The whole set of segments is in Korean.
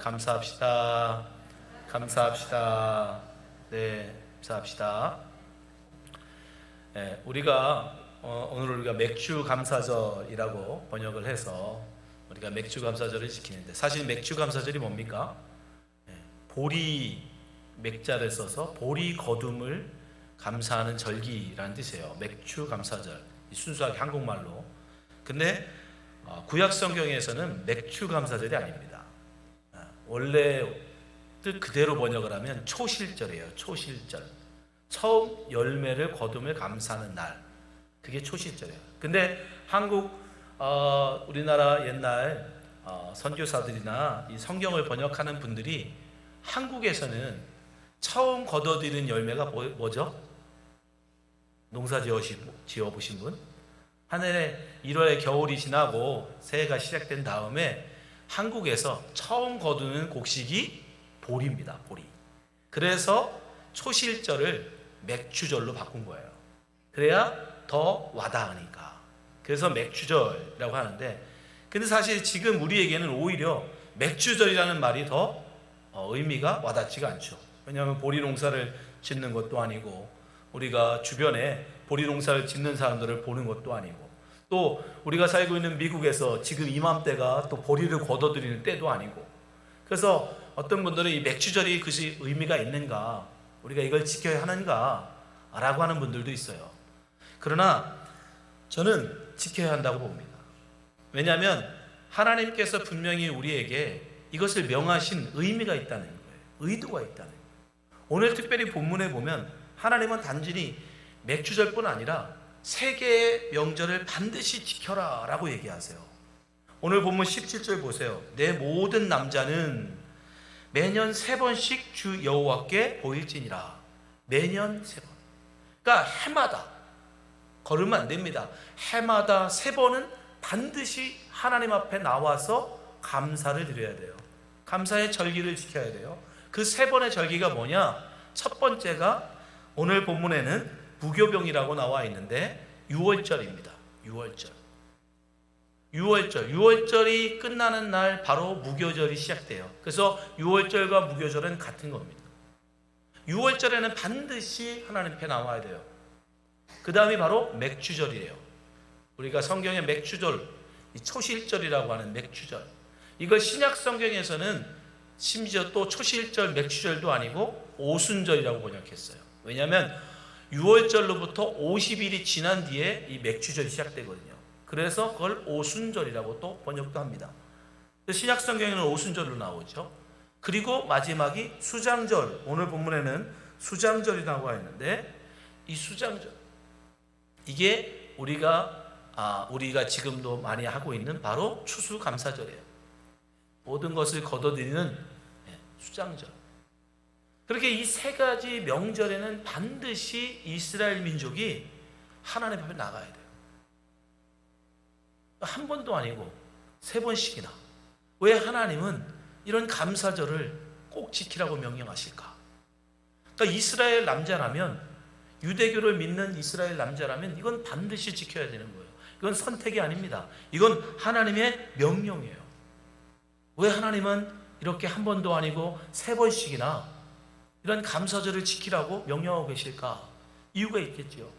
감사합시다. 감사합시다. 네, 감사합시다. 네, 오늘 우리가 맥주 감사절이라고 번역을 해서 우리가 맥주 감사절을 지키는데, 사실 맥주 감사절이 뭡니까? 네, 보리 맥자를 써서 보리 거둠을 감사하는 절기라는 뜻이에요. 맥주 감사절, 순수하게 한국말로. 근데 구약 성경에서는 맥주 감사절이 아닙니다. 원래 뜻 그대로 번역을 하면 초실절이에요. 초실절. 처음 열매를 거둠을 감사하는 날, 그게 초실절이에요. 근데 우리나라 옛날 선교사들이나 이 성경을 번역하는 분들이 한국에서는 처음 거둬들이는 열매가 뭐죠? 농사 지어보신 분? 하늘에 1월에 겨울이 지나고 새해가 시작된 다음에 한국에서 처음 거두는 곡식이 보리입니다. 보리. 그래서 초실절을 맥주절로 바꾼 거예요. 그래야 더 와닿으니까. 그래서 맥주절이라고 하는데, 근데 사실 지금 우리에게는 오히려 맥주절이라는 말이 더 의미가 와닿지가 않죠. 왜냐하면 보리 농사를 짓는 것도 아니고, 우리가 주변에 보리 농사를 짓는 사람들을 보는 것도 아니고, 또 우리가 살고 있는 미국에서 지금 이맘때가 또 보리를 거둬들이는 때도 아니고, 그래서 어떤 분들은 이 맥주절이 그것이 의미가 있는가, 우리가 이걸 지켜야 하는가 라고 하는 분들도 있어요. 그러나 저는 지켜야 한다고 봅니다. 왜냐하면 하나님께서 분명히 우리에게 이것을 명하신 의미가 있다는 거예요. 의도가 있다는 거예요. 오늘 특별히 본문에 보면 하나님은 단순히 맥주절뿐 아니라 세 개의 명절을 반드시 지켜라 라고 얘기하세요. 오늘 본문 17절 보세요. 내 모든 남자는 매년 3번씩 주 여호와께 보일지니라. 매년 3번. 그러니까 해마다, 걸으면 안 됩니다. 해마다 3번은 반드시 하나님 앞에 나와서 감사를 드려야 돼요. 감사의 절기를 지켜야 돼요. 그 3번의 절기가 뭐냐? 첫 번째가 오늘 본문에는 무교병이라고 나와 있는데 6월절입니다. 6월절이 끝나는 날 바로 무교절이 시작돼요. 그래서 6월절과 무교절은 같은 겁니다. 6월절에는 반드시 하나님 앞에 나와야 돼요. 그 다음이 바로 맥주절이에요. 우리가 성경의 맥주절, 이 초실절이라고 하는 맥주절, 이걸 신약 성경에서는 심지어 또 초실절 맥주절도 아니고 오순절이라고 번역했어요. 왜냐하면 6월절로부터 50일이 지난 뒤에 이 맥주절이 시작되거든요. 그래서 그걸 오순절이라고 또 번역도 합니다. 신약 성경에는 오순절로 나오죠. 그리고 마지막이 수장절, 오늘 본문에는 수장절이라고 하는데, 이 수장절, 이게 우리가 지금도 많이 하고 있는 바로 추수감사절이에요. 모든 것을 거둬들이는 수장절. 그렇게 이 3가지 명절에는 반드시 이스라엘 민족이 하나님 앞에 나가야 돼요. 한 번도 아니고 3번씩이나. 왜 하나님은 이런 감사절을 꼭 지키라고 명령하실까? 그러니까 이스라엘 남자라면, 유대교를 믿는 이스라엘 남자라면 이건 반드시 지켜야 되는 거예요. 이건 선택이 아닙니다. 이건 하나님의 명령이에요. 왜 하나님은 이렇게 한 번도 아니고 3번씩이나 이런 감사절을 지키라고 명령하고 계실까? 이유가 있겠죠.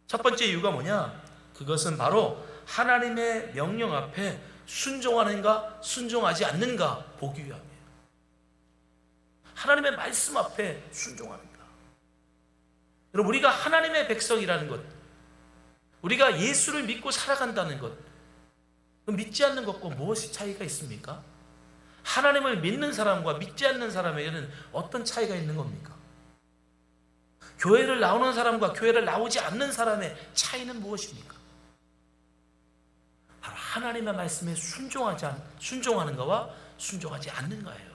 첫 번째 이유가 뭐냐? 그것은 바로 하나님의 명령 앞에 순종하는가 순종하지 않는가 보기 위함이에요. 하나님의 말씀 앞에 순종하는가. 여러분, 우리가 하나님의 백성이라는 것, 우리가 예수를 믿고 살아간다는 것, 믿지 않는 것과 무엇이 차이가 있습니까? 하나님을 믿는 사람과 믿지 않는 사람에게는 어떤 차이가 있는 겁니까? 교회를 나오는 사람과 교회를 나오지 않는 사람의 차이는 무엇입니까? 바로 하나님의 말씀에 순종하는 거와 순종하지 않는 거예요.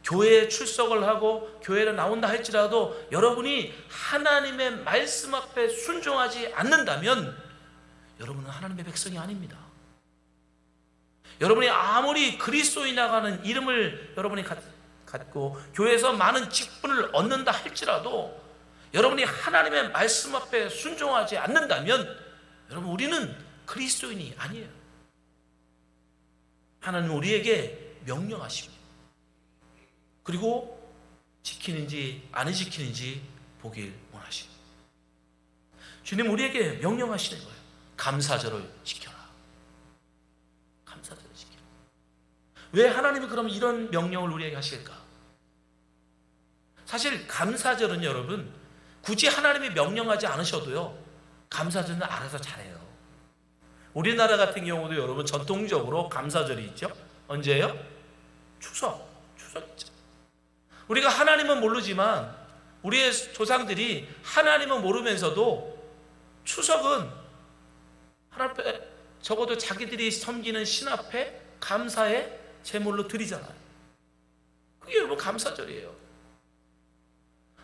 교회에 출석을 하고 교회를 나온다 할지라도 여러분이 하나님의 말씀 앞에 순종하지 않는다면 여러분은 하나님의 백성이 아닙니다. 여러분이 아무리 그리스도인이라는 이름을 여러분이 갖고 교회에서 많은 직분을 얻는다 할지라도 여러분이 하나님의 말씀 앞에 순종하지 않는다면 여러분, 우리는 그리스도인이 아니에요. 하나님 우리에게 명령하십니다. 그리고 지키는지 안 지키는지 보길 원하십니다. 주님 우리에게 명령하시는 거예요. 감사절을 지켜라. 감사절을 지켜라. 왜 하나님이 그럼 이런 명령을 우리에게 하실까? 사실 감사절은 여러분 굳이 하나님이 명령하지 않으셔도요 감사절은 알아서 잘해요. 우리나라 같은 경우도 여러분 전통적으로 감사절이 있죠. 언제예요? 추석 있죠. 우리가 하나님은 모르지만 우리의 조상들이 하나님은 모르면서도 추석은 하나님 앞에 적어도 자기들이 섬기는 신 앞에 감사의 제물로 드리잖아요. 그게 여러분 감사절이에요.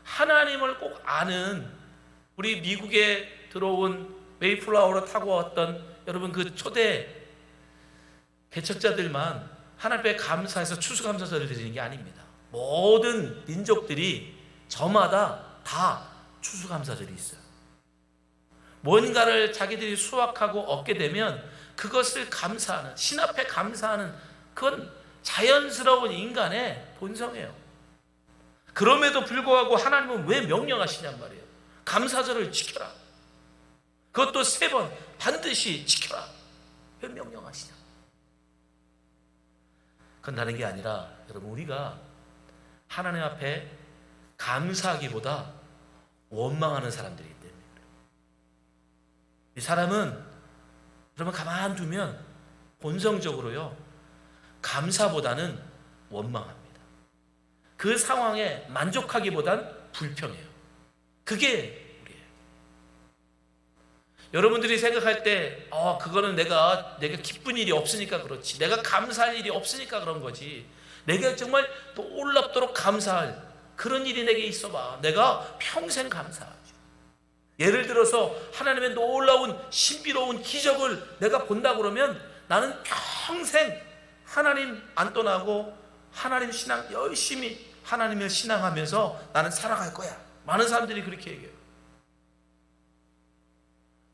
하나님을 꼭 아는 우리 미국에 들어온 메이플라워로 타고 왔던 여러분 그 초대 개척자들만 하나님 앞에 감사해서 추수감사절을 드리는 게 아닙니다. 모든 민족들이 저마다 다 추수감사절이 있어요. 뭔가를 자기들이 수확하고 얻게 되면 그것을 감사하는, 신 앞에 감사하는, 그건 자연스러운 인간의 본성이에요. 그럼에도 불구하고 하나님은 왜 명령하시냔 말이에요. 감사절을 지켜라. 그것도 3번 반드시 지켜라. 왜 명령하시냐? 그건 다른 게 아니라 여러분 우리가 하나님 앞에 감사하기보다 원망하는 사람들이기 때문에 이 사람은 여러분 가만두면 본성적으로요 감사보다는 원망합니다. 그 상황에 만족하기보단 불평해요. 그게 우리예요. 여러분들이 생각할 때 그거는 내가 기쁜 일이 없으니까 그렇지, 내가 감사할 일이 없으니까 그런 거지, 내가 정말 놀랍도록 감사할 그런 일이 내게 있어봐 내가 평생 감사하죠. 예를 들어서 하나님의 놀라운 신비로운 기적을 내가 본다 그러면 나는 평생 하나님 안 떠나고 하나님 신앙 열심히 하나님을 신앙하면서 나는 살아갈 거야. 많은 사람들이 그렇게 얘기해요.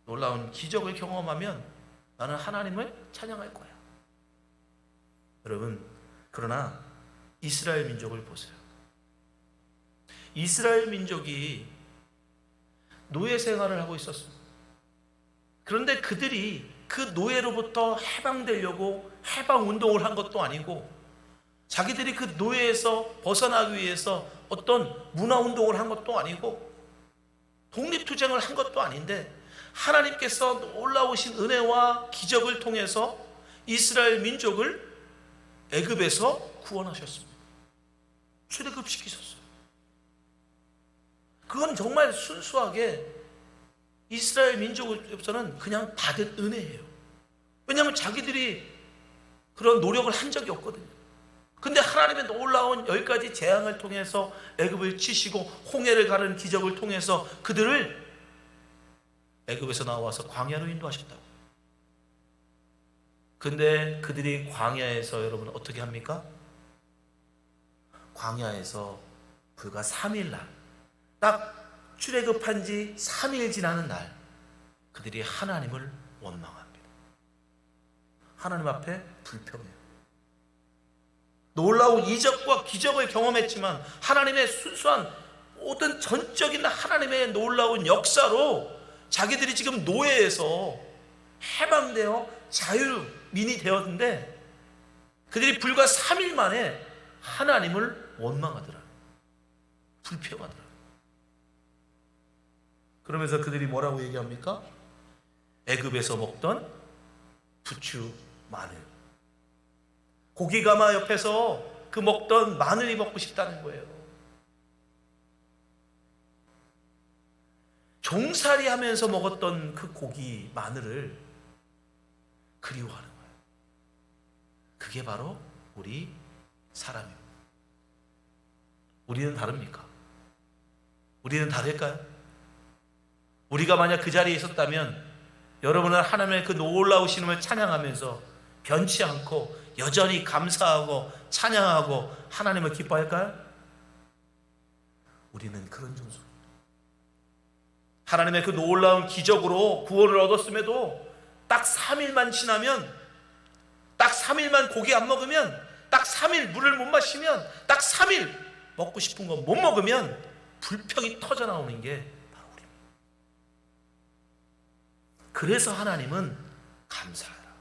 놀라운 기적을 경험하면 나는 하나님을 찬양할 거야. 여러분, 그러나 이스라엘 민족을 보세요. 이스라엘 민족이 노예 생활을 하고 있었습니다. 그런데 그들이 그 노예로부터 해방되려고 해방 운동을 한 것도 아니고 자기들이 그 노예에서 벗어나기 위해서 어떤 문화 운동을 한 것도 아니고 독립투쟁을 한 것도 아닌데 하나님께서 놀라우신 은혜와 기적을 통해서 이스라엘 민족을 애굽에서 구원하셨습니다. 출애굽시키셨어요. 그건 정말 순수하게 이스라엘 민족으로서는 그냥 받은 은혜예요. 왜냐하면 자기들이 그런 노력을 한 적이 없거든요. 근데 하나님의 놀라운 10가지 재앙을 통해서 애굽을 치시고 홍해를 가르는 기적을 통해서 그들을 애굽에서 나와서 광야로 인도하셨다고. 근데 그들이 광야에서 여러분 어떻게 합니까? 광야에서 불과 3일 날, 딱 출애굽한 지 3일 지나는 날 그들이 하나님을 원망합니다. 하나님 앞에 불평해요. 놀라운 이적과 기적을 경험했지만 하나님의 순수한 모든 전적인 하나님의 놀라운 역사로 자기들이 지금 노예에서 해방되어 자유민이 되었는데 그들이 불과 3일 만에 하나님을 원망하더라. 불평하더라. 그러면서 그들이 뭐라고 얘기합니까? 애굽에서 먹던 부추, 마늘, 고기가마 옆에서 그 먹던 마늘이 먹고 싶다는 거예요. 종살이 하면서 먹었던 그 고기, 마늘을 그리워하는 거예요. 그게 바로 우리 사람입니다. 우리는 다릅니까? 우리는 다를까요? 우리가 만약 그 자리에 있었다면 여러분은 하나님의 그 놀라우심을 찬양하면서 변치 않고 여전히 감사하고 찬양하고 하나님을 기뻐할까요? 우리는 그런 존재입니다. 하나님의 그 놀라운 기적으로 구원을 얻었음에도 딱 3일만 지나면 딱 3일만 고기 안 먹으면, 딱 3일 물을 못 마시면, 딱 3일 먹고 싶은 거 못 먹으면 불평이 터져 나오는 게 바로 우리입니다. 그래서 하나님은 감사하라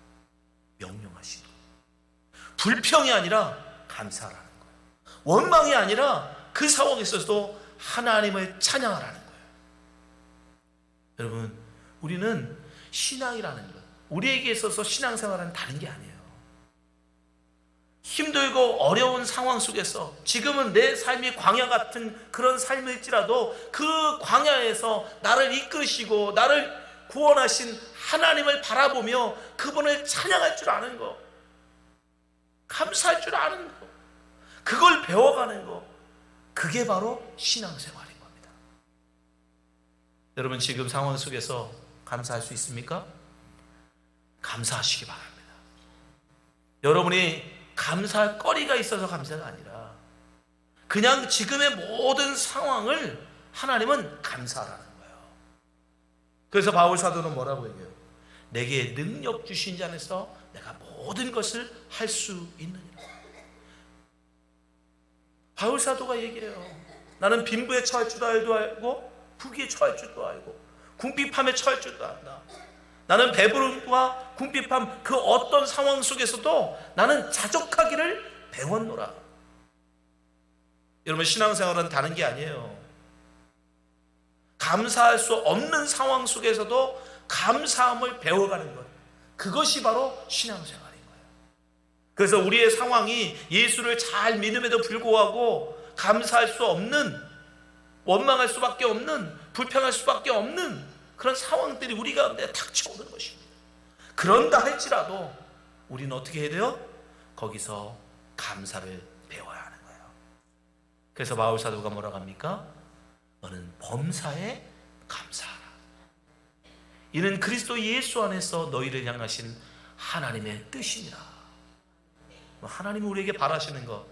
명령하시는 거예요. 불평이 아니라 감사하라는 거예요. 원망이 아니라 그 상황에 있어서도 하나님을 찬양하라는 거예요. 여러분, 우리는 신앙이라는 것, 우리에게 있어서 신앙생활은 다른 게 아니에요. 힘들고 어려운 상황 속에서, 지금은 내 삶이 광야 같은 그런 삶일지라도 그 광야에서 나를 이끄시고 나를 구원하신 하나님을 바라보며 그분을 찬양할 줄 아는 거, 감사할 줄 아는 거, 그걸 배워가는 거, 그게 바로 신앙생활인 겁니다. 여러분, 지금 상황 속에서 감사할 수 있습니까? 감사하시기 바랍니다. 여러분이 감사할 거리가 있어서 감사가 아니라 그냥 지금의 모든 상황을 하나님은 감사하라는 거예요. 그래서 바울 사도는 뭐라고 얘기해요? 내게 능력 주신 자 안에서 내가 모든 것을 할 수 있느니라. 바울 사도가 얘기해요. 나는 빈부에 처할 줄도 알고 부귀에 처할 줄도 알고 궁핍함에 처할 줄도 안다. 나는 배부름과 궁핍함 그 어떤 상황 속에서도 나는 자족하기를 배웠노라. 여러분, 신앙생활은 다른 게 아니에요. 감사할 수 없는 상황 속에서도 감사함을 배워가는 것, 그것이 바로 신앙생활인 거예요. 그래서 우리의 상황이 예수를 잘 믿음에도 불구하고 감사할 수 없는, 원망할 수밖에 없는, 불평할 수밖에 없는 그런 상황들이 우리 가운데 닥쳐오는 것입니다. 그런다 할지라도 우리는 어떻게 해야 돼요? 거기서 감사를 배워야 하는 거예요. 그래서 바울 사도가 뭐라고 합니까? 너는 범사에 감사하라. 이는 그리스도 예수 안에서 너희를 향하신 하나님의 뜻이니라. 하나님이 우리에게 바라시는 거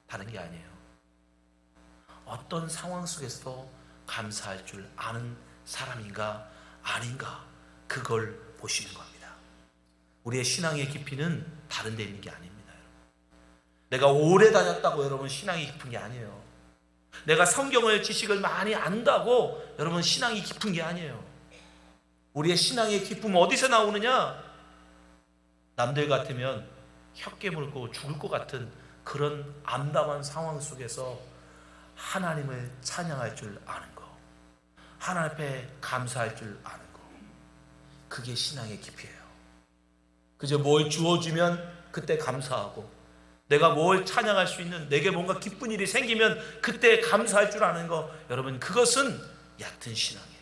다른 게 아니에요. 어떤 상황 속에서도 감사할 줄 아는 사람인가 아닌가, 그걸 보시는 겁니다. 우리의 신앙의 깊이는 다른 데 있는 게 아닙니다. 내가 오래 다녔다고 여러분 신앙이 깊은 게 아니에요. 내가 성경을 지식을 많이 안다고 여러분 신앙이 깊은 게 아니에요. 우리의 신앙의 깊음은 어디서 나오느냐? 남들 같으면 혀깨 물고 죽을 것 같은 그런 암담한 상황 속에서 하나님을 찬양할 줄 아는 거, 하나님 앞에 감사할 줄 아는 거, 그게 신앙의 깊이에요. 그저 뭘 주어주면 그때 감사하고, 내가 뭘 찬양할 수 있는, 내게 뭔가 기쁜 일이 생기면 그때 감사할 줄 아는 거, 여러분 그것은 얕은 신앙이에요.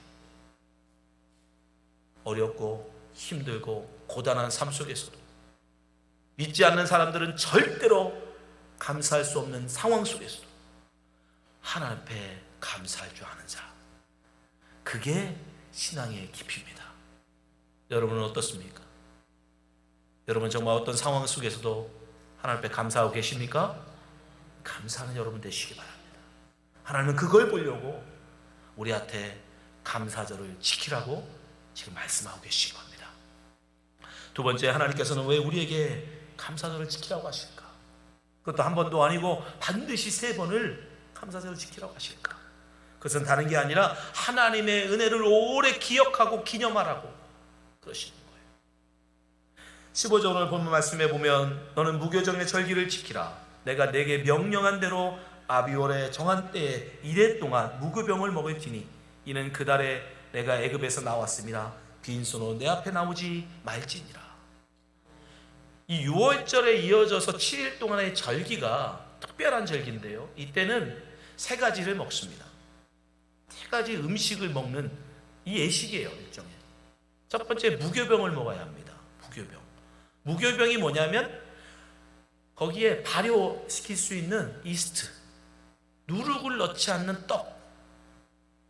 어렵고 힘들고 고단한 삶 속에서도 믿지 않는 사람들은 절대로 감사할 수 없는 상황 속에서도 하나님 앞에 감사할 줄 아는 자, 그게 신앙의 깊이입니다. 여러분은 어떻습니까? 여러분 정말 어떤 상황 속에서도 하나님 앞에 감사하고 계십니까? 감사하는 여러분 되시기 바랍니다. 하나님은 그걸 보려고 우리한테 감사절을 지키라고 지금 말씀하고 계신 겁니다. 두 번째, 하나님께서는 왜 우리에게 감사절을 지키라고 하실까? 그것도 한 번도 아니고 반드시 3번을 감사절을 지키라고 하실까? 그것은 다른 게 아니라 하나님의 은혜를 오래 기억하고 기념하라고 그러시는 거예요. 15절 오늘 본문 말씀에 보면 너는 무교정의 절기를 지키라. 내가 내게 명령한 대로 아비월의 정한 때에 이래 동안 무교병을 먹을 지니 이는 그 달에 내가 애굽에서 나왔습니다. 빈손으로 내 앞에 나오지 말지니라. 이 6월절에 이어져서 7일 동안의 절기가 특별한 절기인데요, 이때는 3가지를 먹습니다. 3가지 음식을 먹는 이 예식이에요. 일종의 첫 번째, 무교병을 먹어야 합니다. 무교병. 무교병이 뭐냐면 거기에 발효시킬 수 있는 이스트, 누룩을 넣지 않는 떡.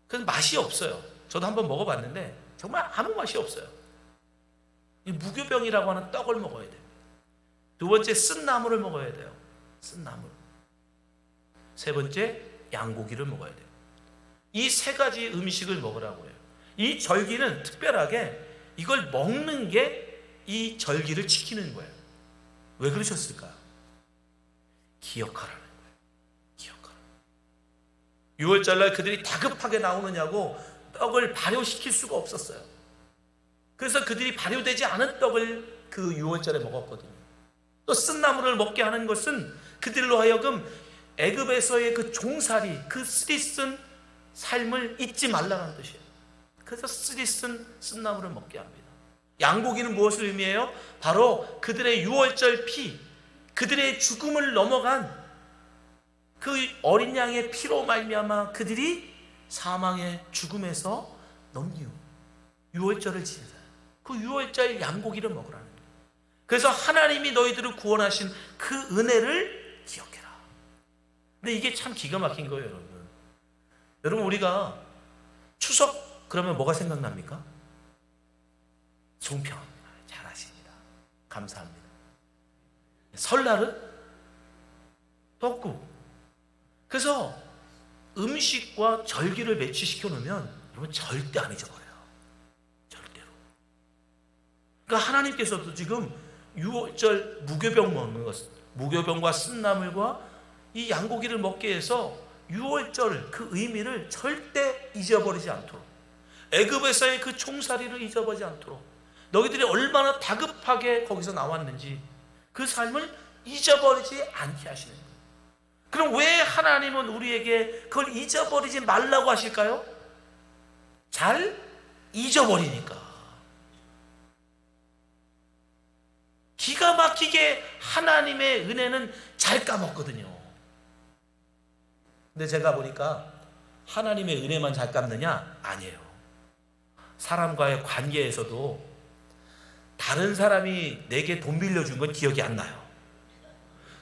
그래서 맛이 없어요. 저도 한번 먹어봤는데 정말 아무 맛이 없어요. 이 무교병이라고 하는 떡을 먹어야 돼요. 두 번째, 쓴 나물을 먹어야 돼요. 쓴 나물. 세 번째, 양고기를 먹어야 돼요. 이 3가지 음식을 먹으라고 해요. 이 절기는 특별하게 이걸 먹는 게 이 절기를 지키는 거예요. 왜 그러셨을까요? 기억하라는 거예요. 기억하라. 6월절날 그들이 다급하게 나오느냐고 떡을 발효시킬 수가 없었어요. 그래서 그들이 발효되지 않은 떡을 그 6월절에 먹었거든요. 또 쓴나물을 먹게 하는 것은 그들로 하여금 애굽에서의 그 종살이, 그 쓰리쓴 삶을 잊지 말라는 뜻이에요. 그래서 쓰리쓴 쓴나물을 먹게 합니다. 양고기는 무엇을 의미해요? 바로 그들의 6월절 피, 그들의 죽음을 넘어간 그 어린 양의 피로 말미암아 그들이 사망의 죽음에서 넘기고 6월절을 지내자. 그 6월절 양고기를 먹으라는 거예요. 그래서 하나님이 너희들을 구원하신 그 은혜를 기억해라. 근데 이게 참 기가 막힌 거예요, 여러분. 여러분, 우리가 추석 그러면 뭐가 생각납니까? 송편. 잘 아십니다. 감사합니다. 설날은 떡국. 그래서 음식과 절기를 매치시켜 놓으면 여러분 절대 안 잊어버려요. 절대로. 그러니까 하나님께서도 지금 6월절 무교병 먹는 것, 무교병과 쓴나물과 이 양고기를 먹게 해서 6월절 그 의미를 절대 잊어버리지 않도록, 애굽에서의 그 총살이를 잊어버리지 않도록, 너희들이 얼마나 다급하게 거기서 나왔는지 그 삶을 잊어버리지 않게 하시는 거예요. 그럼 왜 하나님은 우리에게 그걸 잊어버리지 말라고 하실까요? 잘 잊어버리니까. 기가 막히게 하나님의 은혜는 잘 까먹거든요. 근데 제가 보니까 하나님의 은혜만 잘 까먹느냐? 아니에요. 사람과의 관계에서도 다른 사람이 내게 돈 빌려준 건 기억이 안 나요.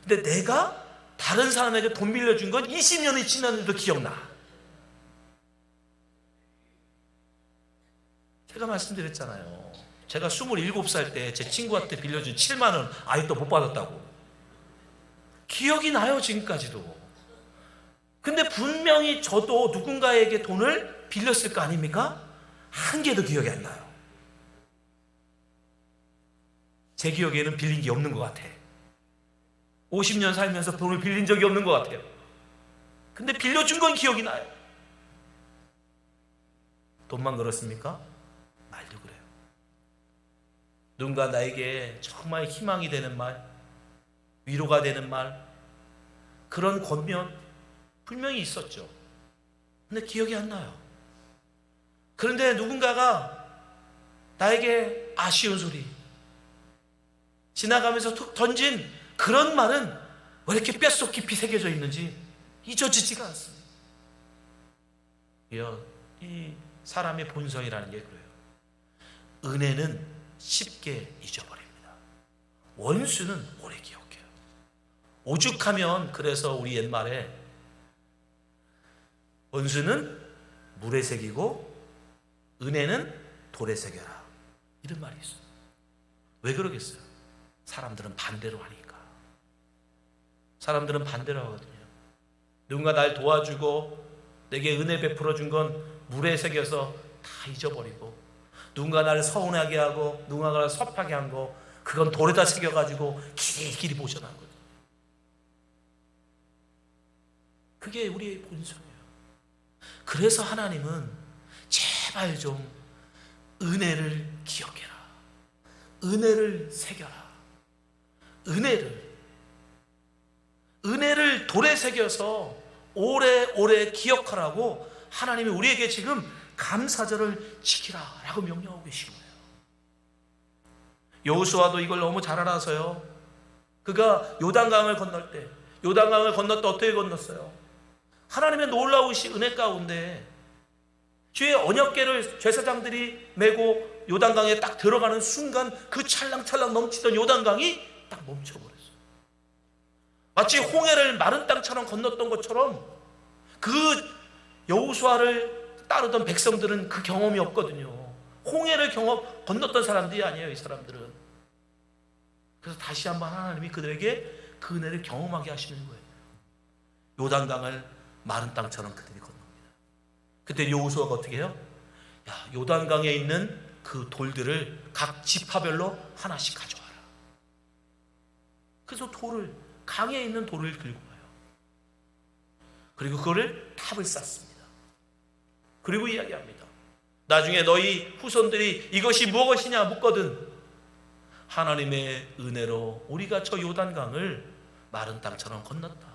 근데 내가 다른 사람에게 돈 빌려준 건 20년이 지났는데도 기억나. 제가 말씀드렸잖아요. 제가 27살 때 제 친구한테 빌려준 7만 원 아직도 못 받았다고. 기억이 나요, 지금까지도. 근데 분명히 저도 누군가에게 돈을 빌렸을 거 아닙니까? 한 개도 기억이 안 나요. 제 기억에는 빌린 게 없는 것 같아. 50년 살면서 돈을 빌린 적이 없는 것 같아요. 근데 빌려준 건 기억이 나요. 돈만 그렇습니까? 말도 그래요. 누군가 나에게 정말 희망이 되는 말, 위로가 되는 말, 그런 권면 분명히 있었죠. 근데 기억이 안 나요. 그런데 누군가가 나에게 아쉬운 소리, 지나가면서 툭 던진 그런 말은 왜 이렇게 뼛속 깊이 새겨져 있는지 잊어지지가 않습니다. 이 사람의 본성이라는 게 그래요. 은혜는 쉽게 잊어버립니다. 원수는 오래 기억해요. 오죽하면 그래서 우리 옛말에 원수는 물에 새기고 은혜는 돌에 새겨라, 이런 말이 있어요. 왜 그러겠어요? 사람들은 반대로 하니까. 사람들은 반대로 하거든요. 누군가 날 도와주고 내게 은혜 베풀어 준 건 물에 새겨서 다 잊어버리고, 누군가 나를 서운하게 하고 누군가 나를 섭하게 한 거, 그건 돌에다 새겨가지고 길이 보존하거든요. 그게 우리의 본성이에요. 그래서 하나님은 제발 좀 은혜를 기억해라, 은혜를 새겨라, 은혜를 돌에 새겨서 오래오래 기억하라고 하나님이 우리에게 지금 감사절을 지키라라고 명령하고 계신 거예요. 여호수아도 이걸 너무 잘 알아서요. 그가 요단강을 건널 때, 요단강을 건널 때 어떻게 건넜어요? 하나님의 놀라우신 은혜 가운데 주의 언약궤를 제사장들이 메고 요단강에 딱 들어가는 순간 그 찰랑찰랑 넘치던 요단강이 딱 멈춰버렸어요. 마치 홍해를 마른 땅처럼 건넜던 것처럼 그 여호수아를 따르던 백성들은 그 경험이 없거든요. 홍해를 건넜던 사람들이 아니에요, 이 사람들은. 그래서 다시 한번 하나님이 그들에게 그 은혜를 경험하게 하시는 거예요. 요단강을 마른 땅처럼 그들이 건넙니다. 그때 여호수아가 어떻게 해요? 요단강에 있는 그 돌들을 각 지파별로 하나씩 가져와라. 그래서 강에 있는 돌을 들고 가요. 그리고 그거를 탑을 쌓습니다. 그리고 이야기합니다. 나중에 너희 후손들이 이것이 무엇이냐 묻거든 하나님의 은혜로 우리가 저 요단강을 마른 땅처럼 건넜다.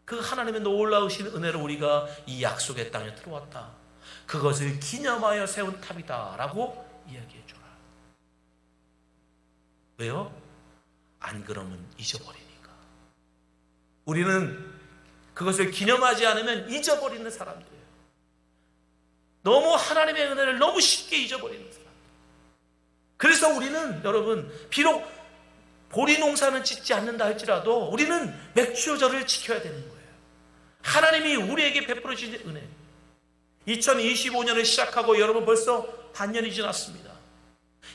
그 하나님의 놀라우신 은혜로 우리가 이 약속의 땅에 들어왔다. 그것을 기념하여 세운 탑이다 라고 이야기해 주라. 왜요? 안 그러면 잊어버리니까. 우리는 그것을 기념하지 않으면 잊어버리는 사람들이에요. 너무 하나님의 은혜를 너무 쉽게 잊어버리는 사람. 그래서 우리는 여러분 비록 보리 농사는 짓지 않는다 할지라도 우리는 맥주절을 지켜야 되는 거예요. 하나님이 우리에게 베풀어 주신 은혜. 2025년을 시작하고 여러분 벌써 반년이 지났습니다.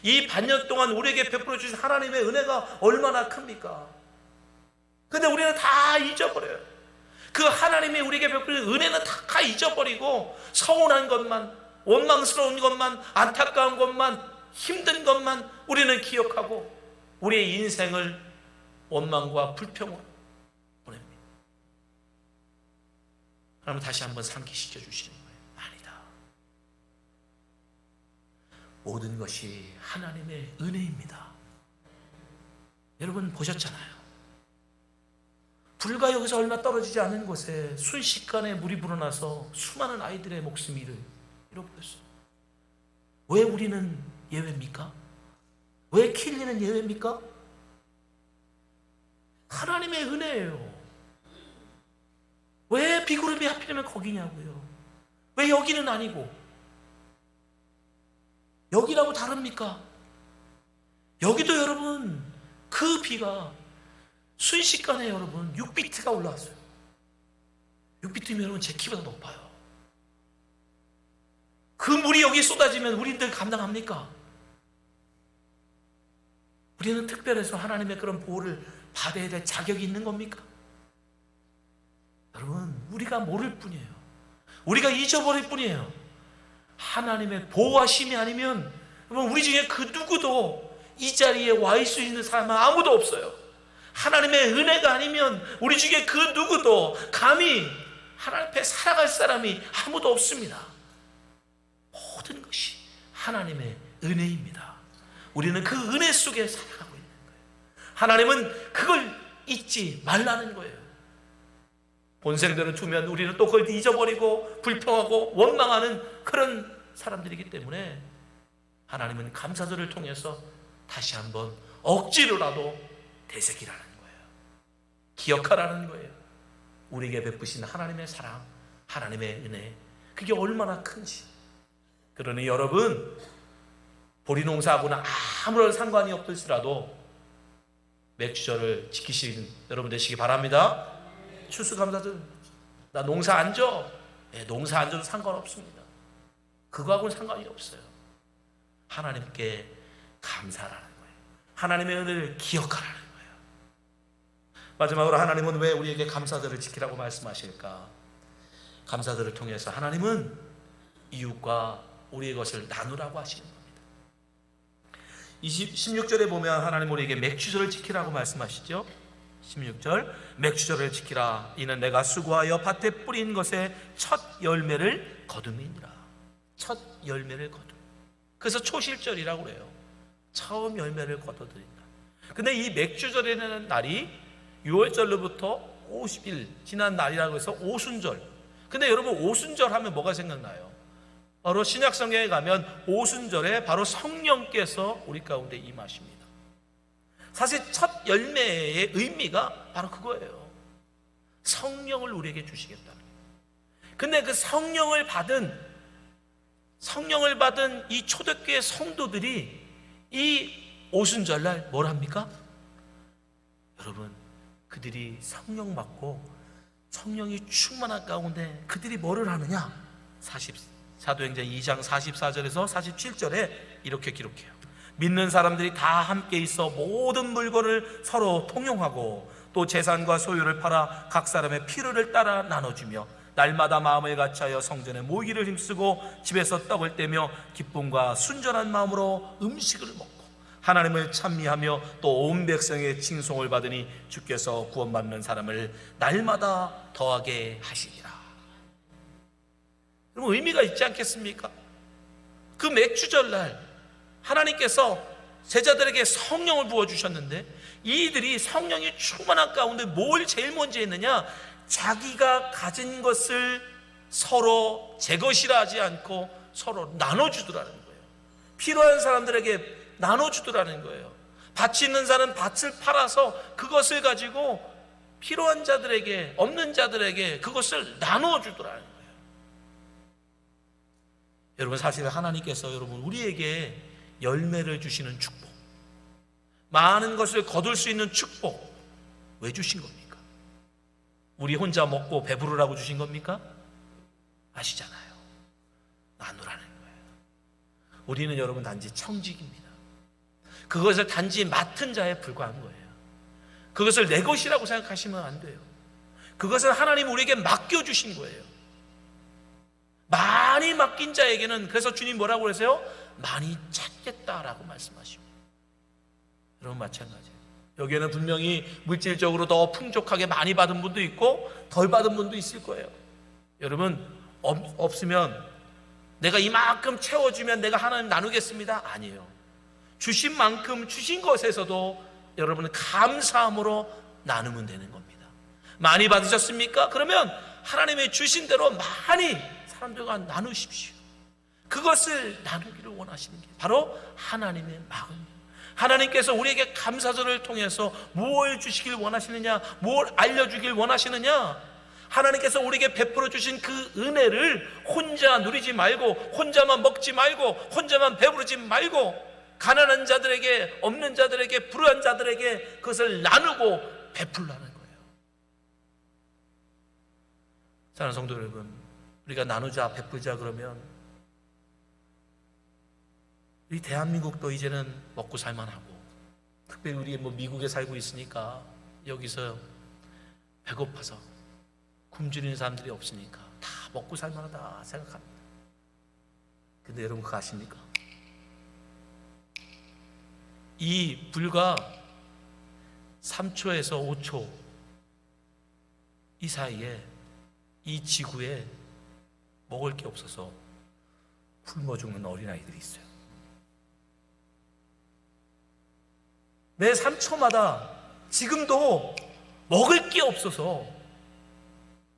이 반년 동안 우리에게 베풀어 주신 하나님의 은혜가 얼마나 큽니까? 근데 우리는 다 잊어버려요. 그 하나님이 우리에게 베푸는 은혜는 다 잊어버리고 서운한 것만, 원망스러운 것만, 안타까운 것만, 힘든 것만 우리는 기억하고 우리의 인생을 원망과 불평으로 보냅니다. 하나님 다시 한번 상기시켜 주시는 거예요. 아니다. 모든 것이 하나님의 은혜입니다. 여러분 보셨잖아요. 불과 여기서 얼마 떨어지지 않은 곳에 순식간에 물이 불어나서 수많은 아이들의 목숨이 잃어버렸어요. 왜 우리는 예외입니까? 왜 킬리는 예외입니까? 하나님의 은혜예요. 왜 비구름이 하필이면 거기냐고요. 왜 여기는 아니고 여기라고 다릅니까? 여기도 여러분 그 비가 순식간에 여러분 6비트가 올라왔어요. 6비트면 여러분 제 키보다 높아요. 그 물이 여기 쏟아지면 우리들 감당합니까? 우리는 특별해서 하나님의 그런 보호를 받아야 될 자격이 있는 겁니까? 여러분 우리가 모를 뿐이에요. 우리가 잊어버릴 뿐이에요. 하나님의 보호하심이 아니면 여러분 우리 중에 그 누구도 이 자리에 와 있을 수 있는 사람은 아무도 없어요. 하나님의 은혜가 아니면 우리 중에 그 누구도 감히 하나님 앞에 살아갈 사람이 아무도 없습니다. 모든 것이 하나님의 은혜입니다. 우리는 그 은혜 속에 살아가고 있는 거예요. 하나님은 그걸 잊지 말라는 거예요. 본생대로 두면 우리는 또 그걸 잊어버리고 불평하고 원망하는 그런 사람들이기 때문에 하나님은 감사절을 통해서 다시 한번 억지로라도 되새기라는 거예요. 기억하라는 거예요. 우리에게 베푸신 하나님의 사랑, 하나님의 은혜, 그게 얼마나 큰지. 그러니 여러분 보리 농사하고는 아무런 상관이 없을지라도 맥주절을 지키시는 여러분 되시기 바랍니다. 추수감사절 나 농사 안 져? 네, 농사 안 져도 상관없습니다. 그거하고는 상관이 없어요. 하나님께 감사하라는 거예요. 하나님의 은혜를 기억하라는 거예요. 마지막으로 하나님은 왜 우리에게 감사절을 지키라고 말씀하실까? 감사절을 통해서 하나님은 이웃과 우리의 것을 나누라고 하시는 겁니다. 16절에 보면 하나님 우리에게 맥주절을 지키라고 말씀하시죠. 16절 맥주절을 지키라. 이는 내가 수고하여 밭에 뿌린 것의 첫 열매를 거둠이니라. 첫 열매를 거둠. 그래서 초실절이라고 그래요. 처음 열매를 거둬들인다. 근데 이 맥주절이라는 날이 6월절로부터 50일 지난 날이라고 해서 오순절. 근데 여러분 오순절 하면 뭐가 생각나요? 바로 신약성경에 가면 오순절에 바로 성령께서 우리 가운데 임하십니다. 사실 첫 열매의 의미가 바로 그거예요. 성령을 우리에게 주시겠다. 근데 그 성령을 받은 이 초대교회 성도들이 이 오순절날 뭘 합니까? 여러분 그들이 성령 받고 성령이 충만한 가운데 그들이 뭐를 하느냐? 사도행전 2장 44절에서 47절에 이렇게 기록해요. 믿는 사람들이 다 함께 있어 모든 물건을 서로 통용하고 또 재산과 소유를 팔아 각 사람의 필요를 따라 나눠주며 날마다 마음을 같이하여 성전에 모이기를 힘쓰고 집에서 떡을 떼며 기쁨과 순전한 마음으로 음식을 먹고 하나님을 찬미하며 또 온 백성의 칭송을 받으니 주께서 구원받는 사람을 날마다 더하게 하시니라. 여러분, 의미가 있지 않겠습니까? 그 맥주절날 하나님께서 제자들에게 성령을 부어주셨는데, 이들이 성령이 충만한 가운데 뭘 제일 먼저 했느냐? 자기가 가진 것을 서로 제 것이라 하지 않고 서로 나눠주더라는 거예요. 필요한 사람들에게 나눠주더라는 거예요. 밭이 있는 자는 밭을 팔아서 그것을 가지고 필요한 자들에게, 없는 자들에게 그것을 나누어 주더라는 거예요. 여러분, 사실 하나님께서 여러분 우리에게 열매를 주시는 축복, 많은 것을 거둘 수 있는 축복 왜 주신 겁니까? 우리 혼자 먹고 배부르라고 주신 겁니까? 아시잖아요. 나누라는 거예요. 우리는 여러분 단지 청직입니다. 그것을 단지 맡은 자에 불과한 거예요. 그것을 내 것이라고 생각하시면 안 돼요. 그것을 하나님 우리에게 맡겨주신 거예요. 많이 맡긴 자에게는, 그래서 주님 뭐라고 그러세요? 많이 찾겠다라고 말씀하시고. 여러분, 마찬가지예요. 여기에는 분명히 물질적으로 더 풍족하게 많이 받은 분도 있고 덜 받은 분도 있을 거예요. 여러분, 없으면 내가 이만큼 채워주면 내가 하나님 나누겠습니다, 아니에요. 주신 만큼 주신 것에서도 여러분은 감사함으로 나누면 되는 겁니다. 많이 받으셨습니까? 그러면 하나님의 주신 대로 많이 사람들과 나누십시오. 그것을 나누기를 원하시는 게 바로 하나님의 마음이에요. 하나님께서 우리에게 감사절을 통해서 무엇을 주시길 원하시느냐, 무엇을 알려주길 원하시느냐, 하나님께서 우리에게 베풀어 주신 그 은혜를 혼자 누리지 말고, 혼자만 먹지 말고, 혼자만 배부르지 말고, 가난한 자들에게, 없는 자들에게, 불우한 자들에게 그것을 나누고 베풀라는 거예요. 사랑하는 성도 여러분, 우리가 나누자, 베풀자 그러면 이 대한민국도 이제는 먹고 살만하고, 특별히 우리 미국에 살고 있으니까 여기서 배고파서 굶주리는 사람들이 없으니까 다 먹고 살만하다 생각합니다. 근데 여러분, 그거 아십니까? 이 불과 3초에서 5초 이 사이에 이 지구에 먹을 게 없어서 굶어 죽는 어린아이들이 있어요. 매 3초마다 지금도 먹을 게 없어서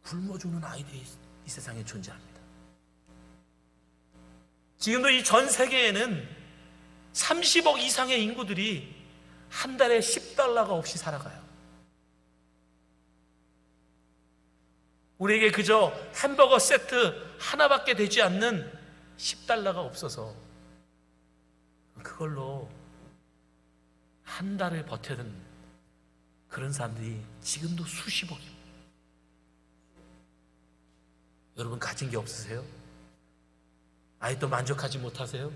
굶어 죽는 아이들이 이 세상에 존재합니다. 지금도 이 전 세계에는 30억 이상의 인구들이 한 달에 $10가 없이 살아가요. 우리에게 그저 햄버거 세트 하나밖에 되지 않는 $10가 없어서 그걸로 한 달을 버텨는 그런 사람들이 지금도 수십억입니다. 여러분, 가진 게 없으세요? 아직도 만족하지 못하세요?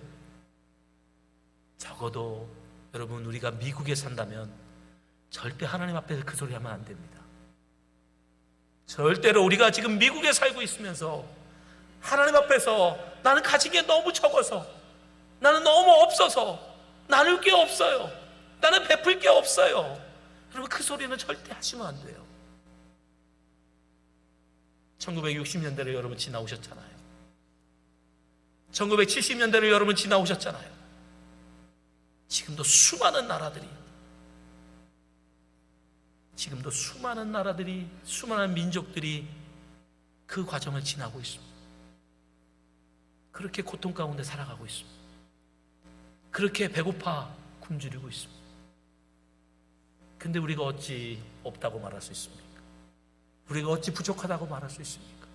적어도 여러분, 우리가 미국에 산다면 절대 하나님 앞에서 그 소리 하면 안 됩니다. 절대로 우리가 지금 미국에 살고 있으면서 하나님 앞에서 나는 가진 게 너무 적어서, 나는 너무 없어서, 나눌 게 없어요, 나는 베풀 게 없어요, 여러분, 그 소리는 절대 하시면 안 돼요. 1960년대를 여러분 지나오셨잖아요. 1970년대를 여러분 지나오셨잖아요. 지금도 수많은 나라들이, 수많은 민족들이 그 과정을 지나고 있습니다. 그렇게 고통 가운데 살아가고 있습니다. 그렇게 배고파 굶주리고 있습니다. 근데 우리가 어찌 없다고 말할 수 있습니까? 우리가 어찌 부족하다고 말할 수 있습니까?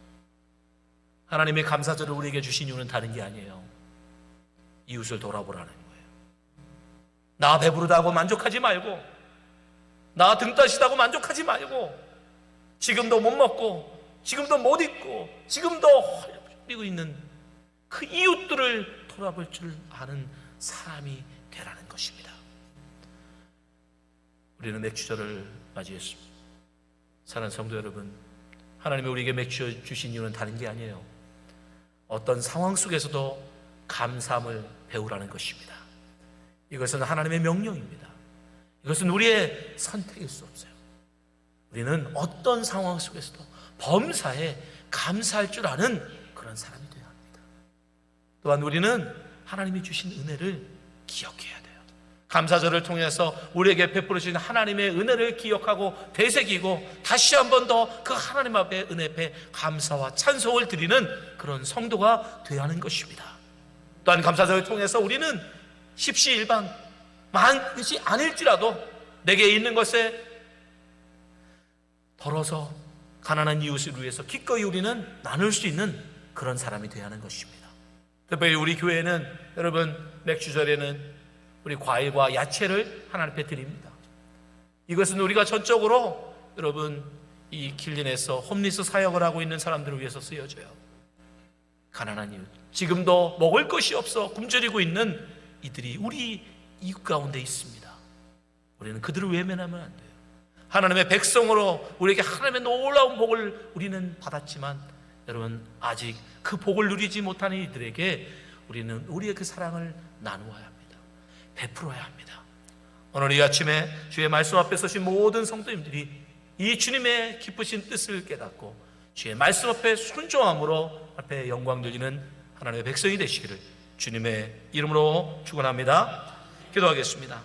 하나님의 감사절을 우리에게 주신 이유는 다른 게 아니에요. 이웃을 돌아보라는 거예요. 나 배부르다고 만족하지 말고, 나 등 따시다고 만족하지 말고, 지금도 못 먹고, 지금도 못 입고, 지금도 헐리고 있는 그 이웃들을 돌아볼 줄 아는 사람이 되라는 것입니다. 우리는 맥주절을 맞이했습니다. 사랑하는 성도 여러분, 하나님이 우리에게 맥주 주신 이유는 다른 게 아니에요. 어떤 상황 속에서도 감사함을 배우라는 것입니다. 이것은 하나님의 명령입니다. 이것은 우리의 선택일 수 없어요. 우리는 어떤 상황 속에서도 범사에 감사할 줄 아는 그런 사람이 되어야 합니다. 또한 우리는 하나님이 주신 은혜를 기억해야 돼요. 감사절을 통해서 우리에게 베풀어 주신 하나님의 은혜를 기억하고 되새기고 다시 한 번 더 그 하나님 앞에 은혜 앞에 감사와 찬송을 드리는 그런 성도가 되어야 하는 것입니다. 또한 감사절을 통해서 우리는 십시일반 많지 않을지라도 내게 있는 것에 덜어서 가난한 이웃을 위해서 기꺼이 우리는 나눌 수 있는 그런 사람이 되어야 하는 것입니다. 특별히 우리 교회는 여러분 맥주절에는 우리 과일과 야채를 하나님 앞에 드립니다. 이것은 우리가 전적으로 여러분 이 길린에서 홈리스 사역을 하고 있는 사람들을 위해서 쓰여져요. 가난한 이웃, 지금도 먹을 것이 없어 굶주리고 있는 이들이 우리 이웃 가운데 있습니다. 우리는 그들을 외면하면 안 돼요. 하나님의 백성으로 우리에게 하나님의 놀라운 복을 우리는 받았지만 여러분 아직 그 복을 누리지 못하는 이들에게 우리는 우리의 그 사랑을 나누어야 합니다. 베풀어야 합니다. 오늘 이 아침에 주의 말씀 앞에 서신 모든 성도님들이 이 주님의 기쁘신 뜻을 깨닫고 주의 말씀 앞에 순종함으로 앞에 영광 돌리는 하나님의 백성이 되시기를 주님의 이름으로 축원합니다. 기도하겠습니다.